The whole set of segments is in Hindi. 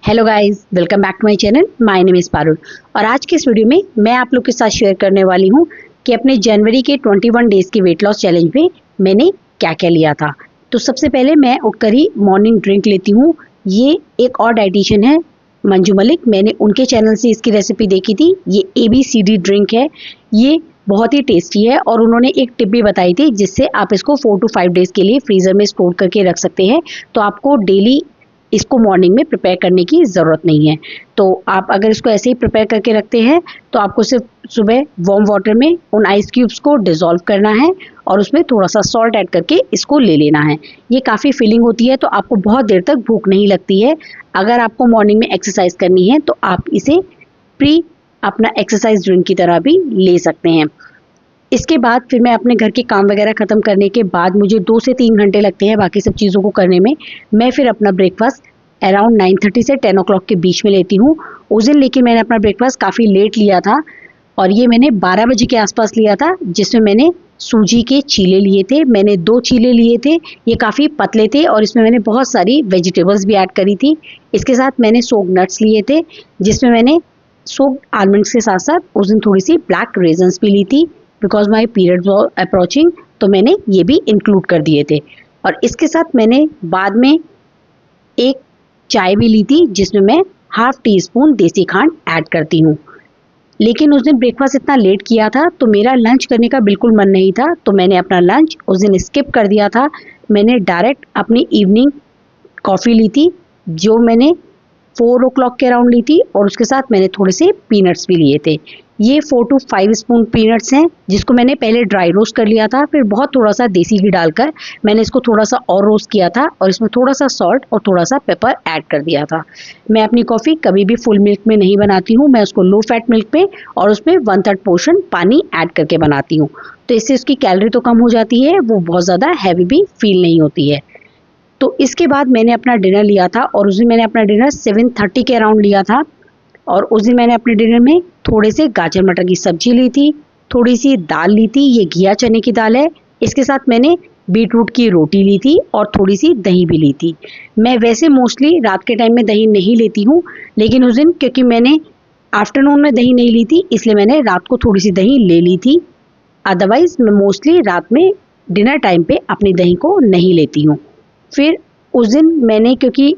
Hello guys, welcome back to my channel. My name is Parul और आज के इस वीडियो में मैं आप लोग के साथ शेयर करने वाली हूँ कि अपने जनवरी के 21 डेज के वेट लॉस चैलेंज में मैंने क्या क्या लिया था। तो सबसे पहले मैं उठकर ही मॉर्निंग ड्रिंक लेती हूँ। ये एक और डाइटिशियन है, मंजू मलिक, मैंने उनके चैनल से इसकी रेसिपी देखी थी। ये ABCD ड्रिंक है। ये बहुत ही टेस्टी है और उन्होंने एक टिप भी बताई थी जिससे आप इसको 4 to 5 डेज के लिए फ्रीजर में स्टोर करके रख सकते हैं। तो आपको डेली इसको मॉर्निंग में प्रिपेयर करने की ज़रूरत नहीं है। तो आप अगर इसको ऐसे ही प्रिपेयर करके रखते हैं तो आपको सिर्फ सुबह वार्म वाटर में उन आइस क्यूब्स को डिज़ोल्व करना है और उसमें थोड़ा सा सॉल्ट ऐड करके इसको ले लेना है। ये काफ़ी फिलिंग होती है तो आपको बहुत देर तक भूख नहीं लगती है। अगर आपको मॉर्निंग में एक्सरसाइज करनी है तो आप इसे प्री अपना एक्सरसाइज ड्रिंक की तरह भी ले सकते हैं। इसके बाद फिर मैं अपने घर के काम वगैरह ख़त्म करने के बाद मुझे 2 से 3 घंटे लगते हैं बाकी सब चीज़ों को करने में। मैं फिर अपना ब्रेकफास्ट अराउंड 9:30 से 10 o'clock के बीच में लेती हूँ। उस दिन लेकिन मैंने अपना ब्रेकफास्ट काफ़ी लेट लिया था और ये मैंने 12 बजे के आसपास लिया था, जिसमें मैंने सूजी के चीले लिए थे। मैंने 2 चीले लिए थे, ये काफ़ी पतले थे और इसमें मैंने बहुत सारी वेजिटेबल्स भी ऐड करी थी। इसके साथ मैंने सोक्ड नट्स लिए थे, जिसमें मैंने सोक्ड आलमंड्स के साथ साथ उस दिन थोड़ी सी ब्लैक रेजन्स भी ली थी because my period was approaching, तो मैंने ये भी इंक्लूड कर दिए थे। और इसके साथ मैंने बाद में एक चाय भी ली थी जिसमें मैं ½ टीस्पून देसी खांड ऐड करती हूँ। लेकिन उस दिन ब्रेकफास्ट इतना लेट किया था तो मेरा लंच करने का बिल्कुल मन नहीं था, तो मैंने अपना लंच उस दिन स्किप कर दिया था। मैंने डायरेक्ट अपनी इवनिंग कॉफ़ी ली थी जो मैंने 4 o'clock के अराउंड ली थी और उसके साथ मैंने थोड़े से पीनट्स भी लिए थे। ये 4 to 5 स्पून पीनट्स हैं जिसको मैंने पहले ड्राई रोस्ट कर लिया था, फिर बहुत थोड़ा सा देसी घी डालकर मैंने इसको थोड़ा सा और रोस्ट किया था और इसमें थोड़ा सा सॉल्ट और थोड़ा सा पेपर ऐड कर दिया था। मैं अपनी कॉफ़ी कभी भी फुल मिल्क में नहीं बनाती हूँ, मैं उसको लो फैट मिल्क में और उसमें 1/3 पोर्शन पानी ऐड करके बनाती हूँ। तो इससे उसकी कैलोरी तो कम हो जाती है, वो बहुत ज़्यादा हैवी भी फील नहीं होती है। तो इसके बाद मैंने अपना डिनर लिया था और उस दिन मैंने अपना डिनर 7:30 के अराउंड लिया था और उस दिन मैंने अपने डिनर में थोड़े से गाजर मटर की सब्जी ली थी, थोड़ी सी दाल ली थी, ये घिया चने की दाल है। इसके साथ मैंने बीटरूट की रोटी ली थी और थोड़ी सी दही भी ली थी। मैं वैसे मोस्टली रात के टाइम में दही नहीं लेती हूँ, लेकिन उस दिन क्योंकि मैंने आफ्टरनून में दही नहीं ली थी इसलिए मैंने रात को थोड़ी सी दही ले ली थी। अदरवाइज मैं मोस्टली रात में डिनर टाइम पे अपनी दही को नहीं लेती हूँ। फिर उस दिन मैंने क्योंकि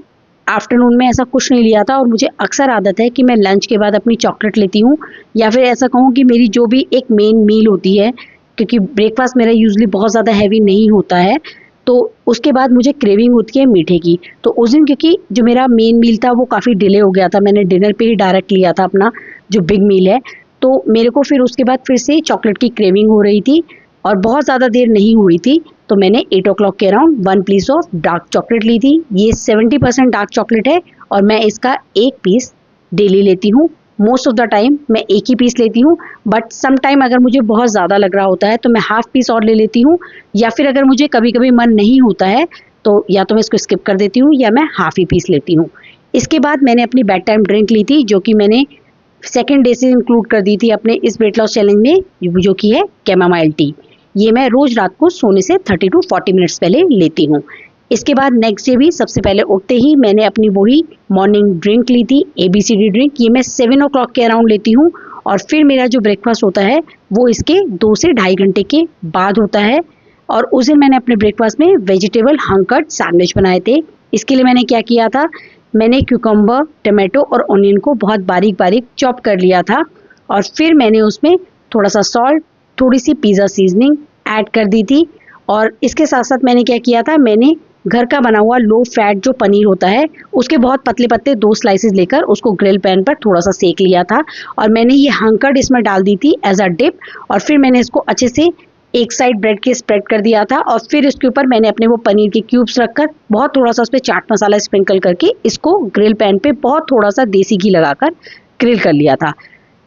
आफ्टरनून में ऐसा कुछ नहीं लिया था और मुझे अक्सर आदत है कि मैं लंच के बाद अपनी चॉकलेट लेती हूँ या फिर ऐसा कहूँ कि मेरी जो भी एक मेन मील होती है, क्योंकि ब्रेकफास्ट मेरा यूजुअली बहुत ज़्यादा हैवी नहीं होता है, तो उसके बाद मुझे क्रेविंग होती है मीठे की। तो उस दिन क्योंकि जो मेरा मेन मील था वो काफ़ी डिले हो गया था, मैंने डिनर पे ही डायरेक्ट लिया था अपना जो बिग मील है, तो मेरे को फिर उसके बाद फिर से चॉकलेट की क्रेविंग हो रही थी और बहुत ज़्यादा देर नहीं हुई थी, तो मैंने 8 o'clock के around 1 piece of dark chocolate ली थी। ये 70% डार्क चॉकलेट है और मैं इसका 1 पीस डेली लेती हूँ। मोस्ट ऑफ द टाइम मैं 1 ही पीस लेती हूँ, बट सम टाइम अगर मुझे बहुत ज़्यादा लग रहा होता है तो मैं ½ पीस और ले लेती हूँ, या फिर अगर मुझे कभी कभी मन नहीं होता है तो या तो मैं इसको स्किप कर देती हूँ या मैं ½ ही पीस लेती हूँ। इसके बाद मैंने अपनी बेड टाइम ड्रिंक ली थी जो कि मैंने सेकेंड डे से इंक्लूड कर दी थी अपने इस वेट लॉस चैलेंज में, जो कि है कैमामाइल टी। ये मैं रोज़ रात को सोने से 30 to 40 मिनट्स पहले लेती हूँ। इसके बाद नेक्स्ट डे भी सबसे पहले उठते ही मैंने अपनी वही मॉर्निंग ड्रिंक ली थी, ABCD ड्रिंक। ये मैं 7 o'clock के अराउंड लेती हूँ और फिर मेरा जो ब्रेकफास्ट होता है वो इसके 2 से ढाई घंटे के बाद होता है। और उस दिन मैंने अपने ब्रेकफास्ट में वेजिटेबल हंकट सैंडविच बनाए थे। इसके लिए मैंने क्या किया था, मैंने क्यूकम्बर, टमाटो और ऑनियन को बहुत बारीक बारीक चॉप कर लिया था और फिर मैंने उसमें थोड़ा सा सॉल्ट, थोड़ी सी पिज़्ज़ा सीजनिंग ऐड कर दी थी। और इसके साथ साथ मैंने क्या किया था, मैंने घर का बना हुआ लो फैट जो पनीर होता है उसके बहुत पतले पतले 2 स्लाइसेस लेकर उसको ग्रिल पैन पर थोड़ा सा सेक लिया था और मैंने ये हंकर्ड इसमें डाल दी थी एज अ डिप और फिर मैंने इसको अच्छे से एक साइड ब्रेड के स्प्रेड कर दिया था और फिर इसके ऊपर मैंने अपने वो पनीर के क्यूब्स रखकर बहुत थोड़ा सा उस पर चाट मसाला स्प्रिंकल करके इसको ग्रिल पैन पे बहुत थोड़ा सा देसी घी लगाकर ग्रिल कर लिया था।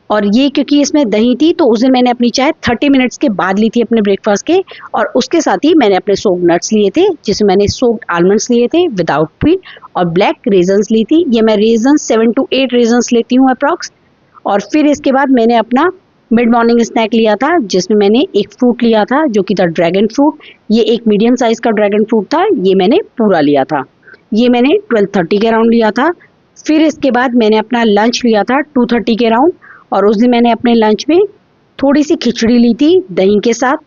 और ये क्योंकि इसमें दही थी तो उस दिन मैंने अपनी चाय 30 मिनट्स के बाद ली थी अपने ब्रेकफास्ट के, और उसके साथ ही मैंने अपने सोक्ड नट्स लिए थे जिसमें मैंने सोक्ड आलमंड्स लिए थे विदाउट पील और ब्लैक रेजन्स ली थी। ये मैं रेजन्स 7 to 8 रेजन्स लेती हूँ अप्रॉक्स। और फिर इसके बाद मैंने अपना मिड मॉर्निंग स्नैक लिया था जिसमें मैंने एक फ्रूट लिया था जो कि था ड्रैगन फ्रूट। ये एक मीडियम साइज का ड्रैगन फ्रूट था, ये मैंने पूरा लिया था। ये मैंने 12:30 के अराउंड लिया था फिर इसके बाद मैंने अपना लंच लिया था 2:30 के अराउंड, और उस दिन मैंने अपने लंच में थोड़ी सी खिचड़ी ली थी दही के साथ,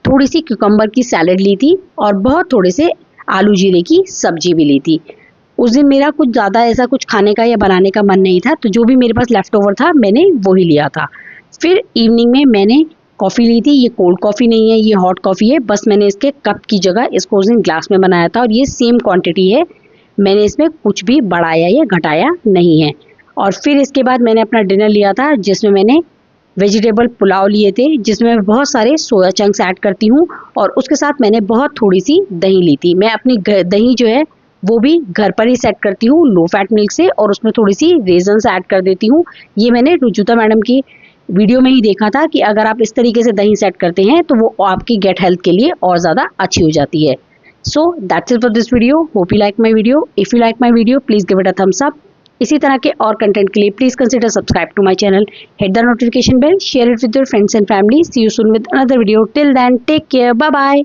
थोड़ी सी क्यूकम्बर की सैलेड ली थी और बहुत थोड़े से आलू जीरे की सब्जी भी ली थी। उस दिन मेरा कुछ ज़्यादा ऐसा कुछ खाने का या बनाने का मन नहीं था, तो जो भी मेरे पास लेफ्ट ओवर था मैंने वही लिया था। फिर इवनिंग में मैंने कॉफ़ी ली थी। ये कोल्ड कॉफ़ी नहीं है, ये हॉट कॉफ़ी है, बस मैंने इसके कप की जगह इसको उस दिन ग्लास में बनाया था और ये सेम क्वांटिटी है, मैंने इसमें कुछ भी बढ़ाया या घटाया नहीं है। और फिर इसके बाद मैंने अपना डिनर लिया था, जिसमें मैंने वेजिटेबल पुलाव लिए थे, जिसमें मैं बहुत सारे सोया चंक्स ऐड करती हूँ, और उसके साथ मैंने बहुत थोड़ी सी दही ली थी। मैं अपनी दही जो है वो भी घर पर ही सेट करती हूँ लो फैट मिल्क से, और उसमें थोड़ी सी रेजन्स ऐड कर देती हूँ। ये मैंने रुजुता मैडम की वीडियो में ही देखा था कि अगर आप इस तरीके से दही सेट करते हैं तो वो आपकी गेट हेल्थ के लिए और ज़्यादा अच्छी हो जाती है। So that's it for this video. Hope you like my video. If you like my video please give it a thumbs up. इसी तरह के और कंटेंट के लिए please consider subscribe to my channel, hit the notification bell, share it with your friends and family. See you soon with another video. Till then take care, bye bye.